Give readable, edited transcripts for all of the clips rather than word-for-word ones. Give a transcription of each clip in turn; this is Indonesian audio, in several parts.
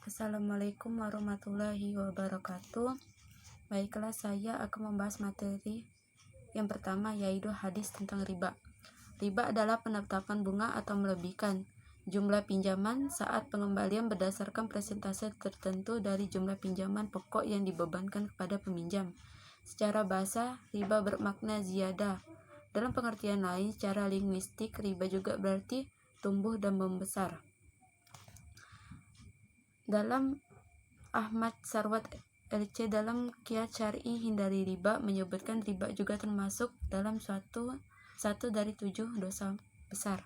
Assalamualaikum warahmatullahi wabarakatuh. Baiklah, saya akan membahas materi yang pertama, yaitu hadis tentang riba. Riba adalah penetapan bunga atau melebihkan jumlah pinjaman saat pengembalian berdasarkan persentase tertentu dari jumlah pinjaman pokok yang dibebankan kepada peminjam. Secara bahasa, riba bermakna ziyadah. Dalam pengertian lain, secara linguistik, riba juga berarti tumbuh dan membesar. Dalam Ahmad Sarwat LC dalam Kiat Syar'i Hindari Riba menyebutkan riba juga termasuk dalam satu dari 7 dosa besar.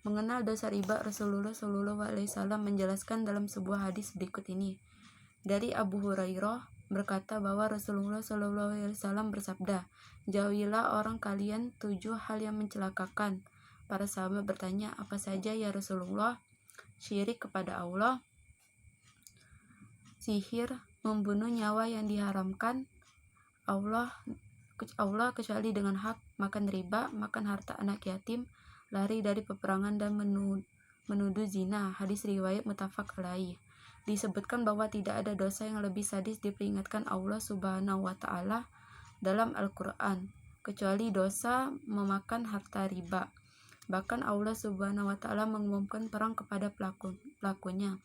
Mengenal dosa riba, Rasulullah SAW menjelaskan dalam sebuah hadis berikut ini. Dari Abu Hurairah berkata bahwa Rasulullah SAW bersabda, "Jauhilah orang kalian 7 hal yang mencelakakan." Para sahabat bertanya, "Apa saja ya Rasulullah?" Syirik kepada Allah, sihir, membunuh nyawa yang diharamkan Allah kecuali dengan hak, makan riba, makan harta anak yatim, lari dari peperangan, dan menuduh zina. Hadis riwayat muttafaq alaih. Disebutkan bahwa tidak ada dosa yang lebih sadis diperingatkan Allah Subhanahu wa Ta'ala dalam Al-Quran kecuali dosa memakan harta riba. Bahkan Allah Subhanahu wa Ta'ala mengumumkan perang kepada pelakunya.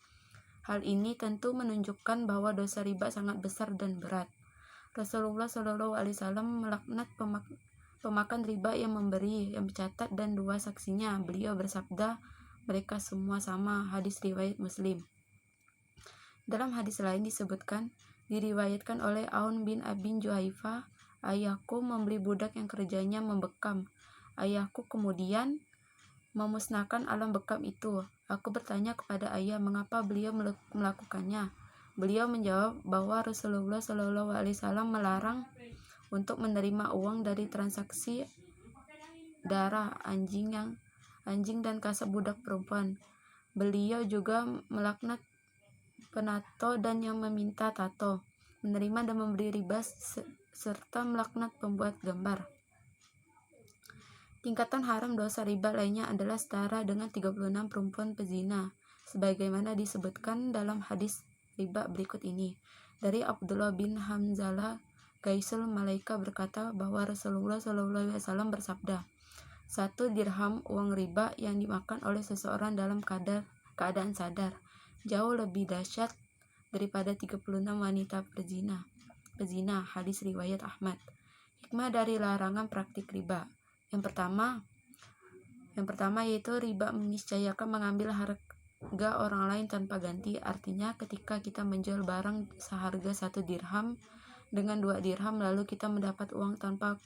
Hal ini tentu menunjukkan bahwa dosa riba sangat besar dan berat. Rasulullah SAW melaknat pemakan riba yang memberi, yang mencatat, dan 2 saksinya. Beliau bersabda, "Mereka semua sama." Hadis riwayat Muslim. Dalam hadis lain diriwayatkan oleh Aun bin Abi Juhaifah, "Ayahku membeli budak yang kerjanya membekam. Ayahku kemudian memusnahkan alam bekam itu. Aku bertanya kepada ayah mengapa beliau melakukannya. Beliau menjawab bahwa Rasulullah SAW melarang untuk menerima uang dari transaksi darah anjing dan kasab budak perempuan. Beliau juga melaknat penato dan yang meminta tato, menerima dan memberi riba, serta melaknat pembuat gambar." Tingkatan haram dosa riba lainnya adalah setara dengan 36 perempuan pezina, sebagaimana disebutkan dalam hadis riba berikut ini. Dari Abdullah bin Hamzalah Gaisul Malaika berkata bahwa Rasulullah SAW bersabda, 1 dirham uang riba yang dimakan oleh seseorang dalam keadaan sadar jauh lebih dahsyat daripada 36 wanita pezina. Hadis riwayat Ahmad. Hikmah dari larangan praktik riba. Yang pertama yaitu riba meniscayakan mengambil harga orang lain tanpa ganti. Artinya ketika kita menjual barang seharga 1 dirham dengan 2 dirham lalu kita mendapat uang tanpa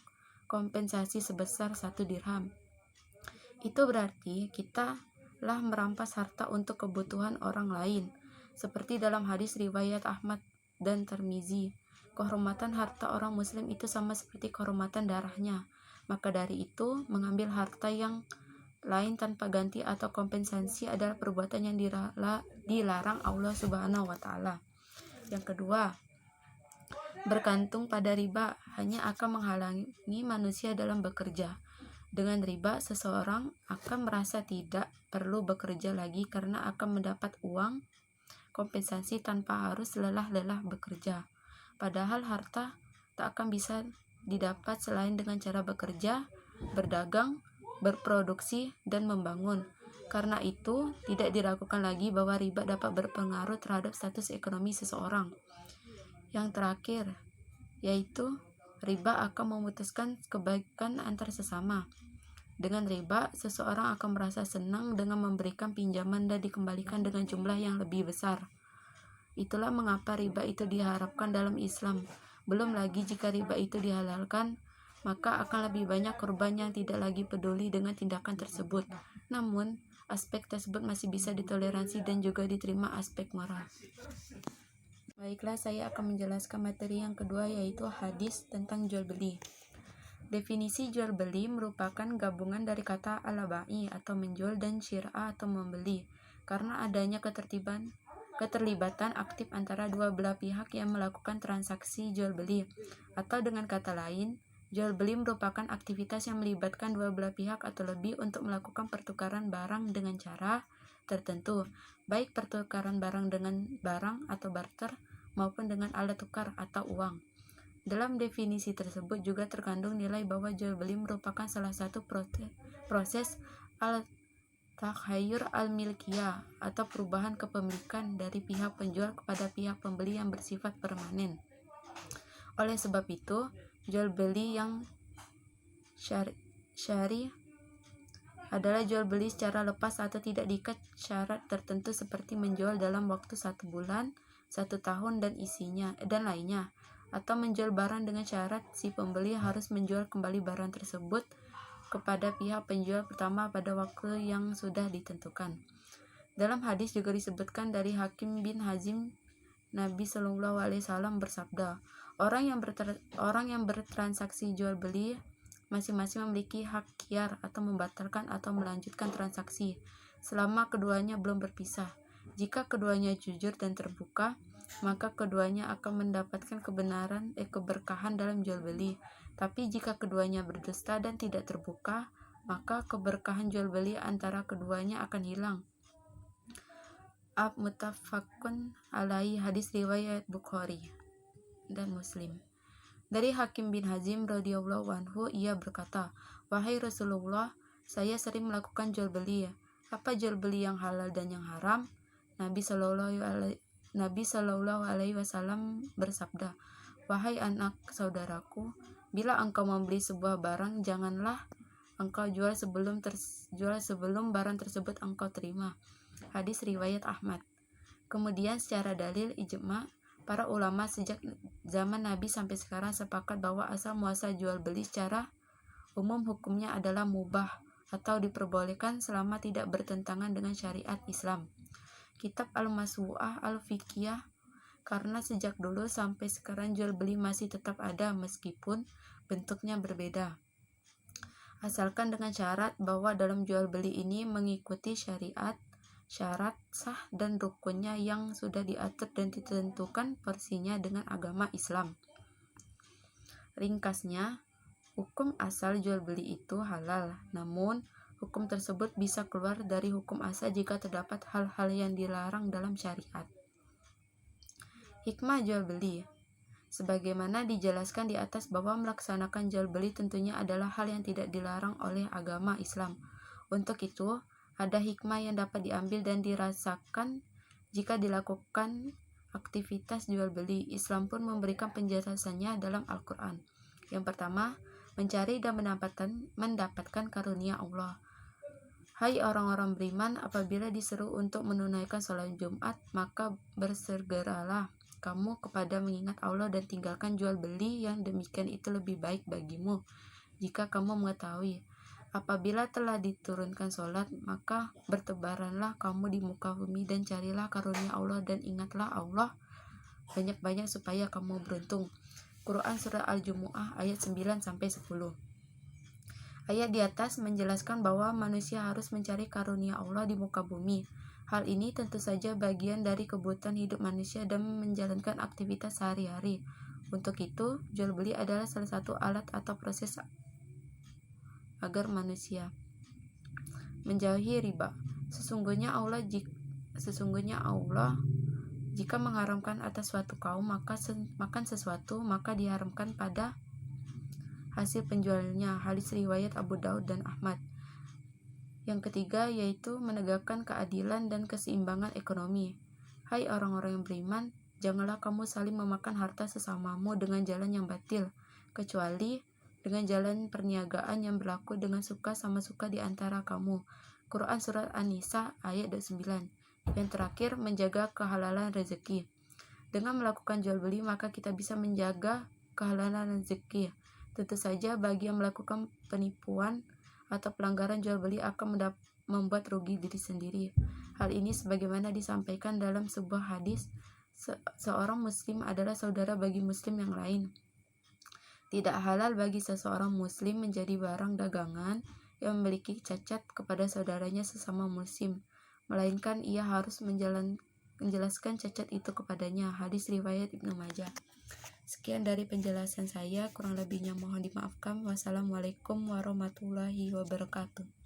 kompensasi sebesar 1 dirham. Itu berarti kita telah merampas harta untuk kebutuhan orang lain. Seperti dalam hadis riwayat Ahmad dan Tirmizi, kehormatan harta orang muslim itu sama seperti kehormatan darahnya. Maka dari itu, mengambil harta yang lain tanpa ganti atau kompensasi adalah perbuatan yang dilarang Allah Subhanahu wa Ta'ala. Yang kedua, bergantung pada riba hanya akan menghalangi manusia dalam bekerja. Dengan riba, seseorang akan merasa tidak perlu bekerja lagi karena akan mendapat uang kompensasi tanpa harus lelah-lelah bekerja. Padahal harta tak akan bisa didapat selain dengan cara bekerja, berdagang, berproduksi, dan membangun. Karena itu, tidak diragukan lagi bahwa riba dapat berpengaruh terhadap status ekonomi seseorang. Yang terakhir, yaitu riba akan memutuskan kebaikan antar sesama. Dengan riba, seseorang akan merasa senang dengan memberikan pinjaman dan dikembalikan dengan jumlah yang lebih besar. Itulah mengapa riba itu diharapkan dalam Islam. Belum lagi jika riba itu dihalalkan, maka akan lebih banyak korban yang tidak lagi peduli dengan tindakan tersebut. Namun, aspek tersebut masih bisa ditoleransi dan juga diterima aspek moral. Baiklah, saya akan menjelaskan materi yang kedua, yaitu hadis tentang jual beli. Definisi jual beli merupakan gabungan dari kata al-bai atau menjual dan syir'a atau membeli, karena adanya keterlibatan aktif antara dua belah pihak yang melakukan transaksi jual beli. Atau dengan kata lain, jual beli merupakan aktivitas yang melibatkan dua belah pihak atau lebih untuk melakukan pertukaran barang dengan cara tertentu, baik pertukaran barang dengan barang atau barter maupun dengan alat tukar atau uang. Dalam definisi tersebut juga terkandung nilai bahwa jual beli merupakan salah satu proses al-takhayyur al-milkiyah atau perubahan kepemilikan dari pihak penjual kepada pihak pembeli yang bersifat permanen. Oleh sebab itu, jual beli yang syari adalah jual beli secara lepas atau tidak diikat syarat tertentu seperti menjual dalam waktu 1 bulan, 1 tahun dan lainnya, atau menjual barang dengan syarat si pembeli harus menjual kembali barang tersebut kepada pihak penjual pertama pada waktu yang sudah ditentukan. Dalam hadis juga disebutkan dari Hakim bin Hazim, Nabi Shallallahu Alaihi Wasallam bersabda, orang yang bertransaksi jual beli masing-masing memiliki hak khiyar atau membatalkan atau melanjutkan transaksi selama keduanya belum berpisah. Jika keduanya jujur dan terbuka, maka keduanya akan mendapatkan keberkahan dalam jual beli. Tapi jika keduanya berdusta dan tidak terbuka, maka keberkahan jual beli antara keduanya akan hilang. Muttafaqun alaihi, hadis riwayat Bukhari dan Muslim. Dari Hakim bin Hazim radhiyallahu anhu, ia berkata, "Wahai Rasulullah, saya sering melakukan jual beli. Apa jual beli yang halal dan yang haram?" Nabi Shallallahu Alaihi Wasallam bersabda, "Wahai anak saudaraku, bila engkau membeli sebuah barang, janganlah engkau jual sebelum barang tersebut engkau terima." Hadis riwayat Ahmad. Kemudian secara dalil ijma, para ulama sejak zaman Nabi sampai sekarang sepakat bahwa asal muasal jual beli secara umum hukumnya adalah mubah atau diperbolehkan selama tidak bertentangan dengan syariat Islam. Kitab Al-Maswu'ah Al-Fiqhiyah, karena sejak dulu sampai sekarang jual beli masih tetap ada meskipun bentuknya berbeda. Asalkan dengan syarat bahwa dalam jual beli ini mengikuti syariat, syarat sah dan rukunnya yang sudah diatur dan ditentukan porsinya dengan agama Islam. Ringkasnya, hukum asal jual beli itu halal, namun hukum tersebut bisa keluar dari hukum asal jika terdapat hal-hal yang dilarang dalam syariat. Hikmah jual beli. Sebagaimana dijelaskan di atas bahwa melaksanakan jual beli tentunya adalah hal yang tidak dilarang oleh agama Islam. Untuk itu, ada hikmah yang dapat diambil dan dirasakan jika dilakukan aktivitas jual beli. Islam pun memberikan penjelasannya dalam Al-Quran. Yang pertama, mencari dan mendapatkan karunia Allah. Hai orang-orang beriman, apabila diseru untuk menunaikan sholat Jumat, maka bersegeralah kamu kepada mengingat Allah dan tinggalkan jual beli, yang demikian itu lebih baik bagimu jika kamu mengetahui. Apabila telah diturunkan sholat, maka bertebaranlah kamu di muka bumi dan carilah karunia Allah dan ingatlah Allah banyak-banyak supaya kamu beruntung. Quran Surah Al-Jumu'ah ayat 9-10. Ayat di atas menjelaskan bahwa manusia harus mencari karunia Allah di muka bumi. Hal ini tentu saja bagian dari kebutuhan hidup manusia dan menjalankan aktivitas sehari-hari. Untuk itu, jual beli adalah salah satu alat atau proses agar manusia menjauhi riba. Sesungguhnya Allah jika mengharamkan atas suatu kaum makan sesuatu, maka diharamkan pada hasil penjualnya. Hadis riwayat Abu Daud dan Ahmad. Yang ketiga yaitu menegakkan keadilan dan keseimbangan ekonomi. Hai orang-orang yang beriman, janganlah kamu saling memakan harta sesamamu dengan jalan yang batil, kecuali dengan jalan perniagaan yang berlaku dengan suka sama suka di antara kamu. Quran Surat An-Nisa ayat 29. Yang terakhir, menjaga kehalalan rezeki. Dengan melakukan jual beli, maka kita bisa menjaga kehalalan rezeki. Tentu saja bagi yang melakukan penipuan atau pelanggaran jual beli akan membuat rugi diri sendiri. Hal ini sebagaimana disampaikan dalam sebuah hadis, seorang muslim adalah saudara bagi muslim yang lain. Tidak halal bagi seseorang muslim menjadi barang dagangan yang memiliki cacat kepada saudaranya sesama muslim, melainkan ia harus menjelaskan cacat itu kepadanya. Hadis riwayat Ibnu Majah. Sekian dari penjelasan saya, kurang lebihnya mohon dimaafkan. Wassalamualaikum warahmatullahi wabarakatuh.